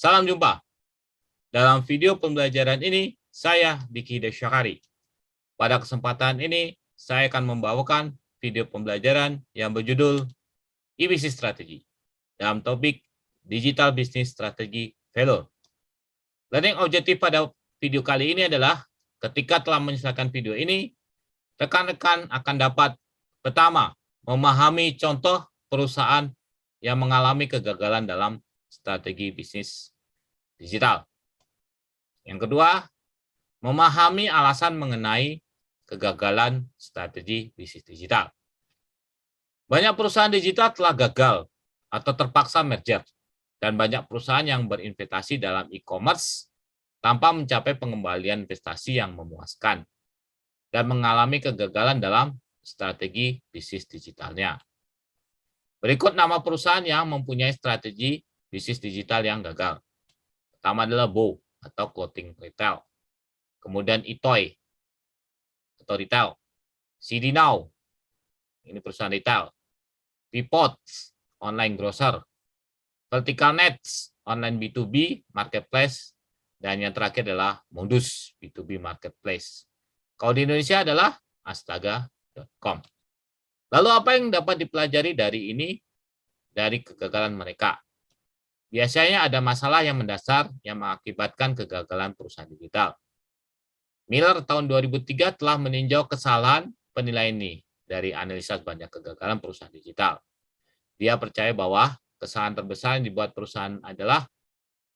Salam jumpa. Dalam video pembelajaran ini, saya Diki Desyakari. Pada kesempatan ini, saya akan membawakan video pembelajaran yang berjudul e-business strategy dalam topik Digital Business Strategy Failure. Learning objektif pada video kali ini adalah ketika telah menyelesaikan video ini, rekan-rekan akan dapat pertama, memahami contoh perusahaan yang mengalami kegagalan dalam strategi bisnis digital. Yang kedua, memahami alasan mengenai kegagalan strategi bisnis digital. Banyak perusahaan digital telah gagal atau terpaksa merger, dan banyak perusahaan yang berinvestasi dalam e-commerce tanpa mencapai pengembalian investasi yang memuaskan dan mengalami kegagalan dalam strategi bisnis digitalnya. Berikut nama perusahaan yang mempunyai strategi bisnis digital yang gagal. Pertama adalah Bow atau clothing retail. Kemudian Itoy atau retail. CD Now, ini perusahaan retail. Pipot, online grocer. Vertical Nets, online B2B marketplace. Dan yang terakhir adalah Modus, B2B marketplace. Kalau di Indonesia adalah astaga.com. Lalu apa yang dapat dipelajari dari ini, dari kegagalan mereka? Biasanya ada masalah yang mendasar yang mengakibatkan kegagalan perusahaan digital. Miller tahun 2003 telah meninjau kesalahan penilaian ini dari analisa banyak kegagalan perusahaan digital. Dia percaya bahwa kesalahan terbesar yang dibuat perusahaan adalah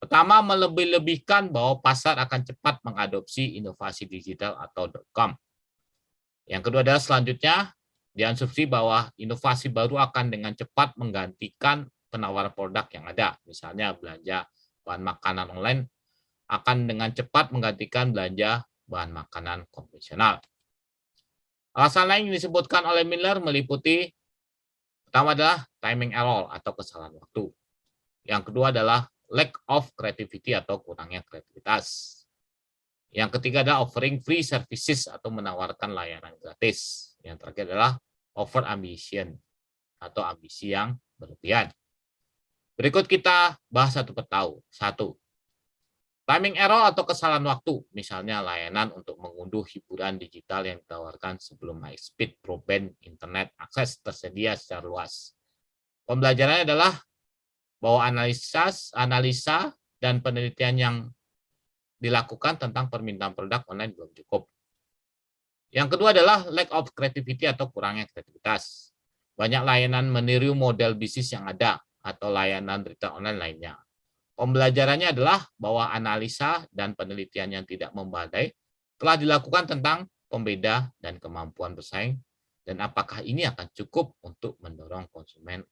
pertama, melebih-lebihkan bahwa pasar akan cepat mengadopsi inovasi digital atau .com. Yang kedua adalah selanjutnya, diasumsi bahwa inovasi baru akan dengan cepat menggantikan penawaran produk yang ada. Misalnya belanja bahan makanan online akan dengan cepat menggantikan belanja bahan makanan konvensional. Alasan lain yang disebutkan oleh Miller meliputi pertama adalah timing error atau kesalahan waktu. Yang kedua adalah lack of creativity atau kurangnya kreativitas. Yang ketiga adalah offering free services atau menawarkan layanan gratis. Yang terakhir adalah over ambition atau ambisi yang berlebihan. Berikut kita bahas satu persatu. Satu, timing error atau kesalahan waktu, misalnya layanan untuk mengunduh hiburan digital yang ditawarkan sebelum high speed broadband internet akses tersedia secara luas. Pembelajarannya adalah bahwa analisa dan penelitian yang dilakukan tentang permintaan produk online belum cukup. Yang kedua adalah lack of creativity atau kurangnya kreativitas. Banyak layanan meniru model bisnis yang ada atau layanan retail online lainnya. Pembelajarannya adalah bahwa analisa dan penelitian yang tidak memadai telah dilakukan tentang pembeda dan kemampuan bersaing, dan apakah ini akan cukup untuk mendorong konsumen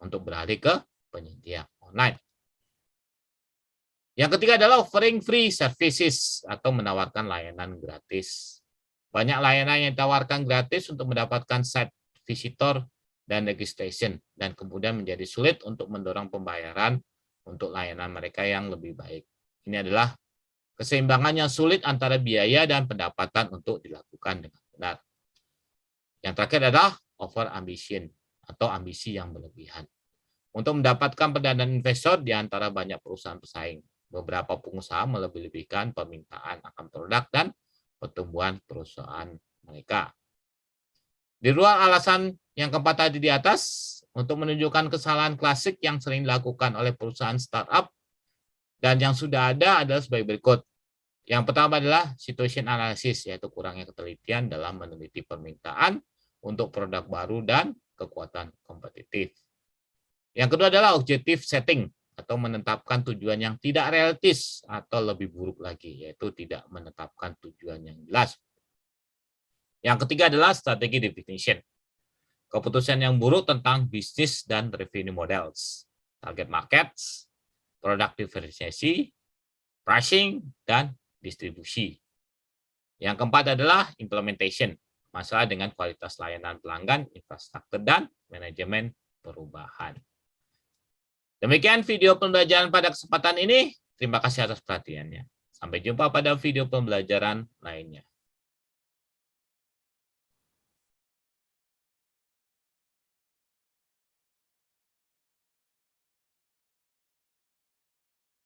untuk beralih ke penyedia online. Yang ketiga adalah offering free services atau menawarkan layanan gratis. Banyak layanan yang ditawarkan gratis untuk mendapatkan site visitor dan registration, dan kemudian menjadi sulit untuk mendorong pembayaran untuk layanan mereka yang lebih baik. Ini adalah keseimbangan yang sulit antara biaya dan pendapatan untuk dilakukan dengan benar. Yang terakhir adalah over ambition atau ambisi yang berlebihan. Untuk mendapatkan pendanaan investor di antara banyak perusahaan pesaing, beberapa pengusaha melebih-lebihkan permintaan akan produk dan pertumbuhan perusahaan mereka. Di luar alasan yang keempat tadi di atas, untuk menunjukkan kesalahan klasik yang sering dilakukan oleh perusahaan startup dan yang sudah ada adalah sebagai berikut. Yang pertama adalah situation analysis, yaitu kurangnya ketelitian dalam meneliti permintaan untuk produk baru dan kekuatan kompetitif. Yang kedua adalah objective setting atau menetapkan tujuan yang tidak realistis atau lebih buruk lagi, yaitu tidak menetapkan tujuan yang jelas. Yang ketiga adalah strategi definition. Keputusan yang buruk tentang bisnis dan revenue models, target markets, product differentiasi, pricing, dan distribusi. Yang keempat adalah implementation, masalah dengan kualitas layanan pelanggan, infrastruktur, dan manajemen perubahan. Demikian video pembelajaran pada kesempatan ini. Terima kasih atas perhatiannya. Sampai jumpa pada video pembelajaran lainnya.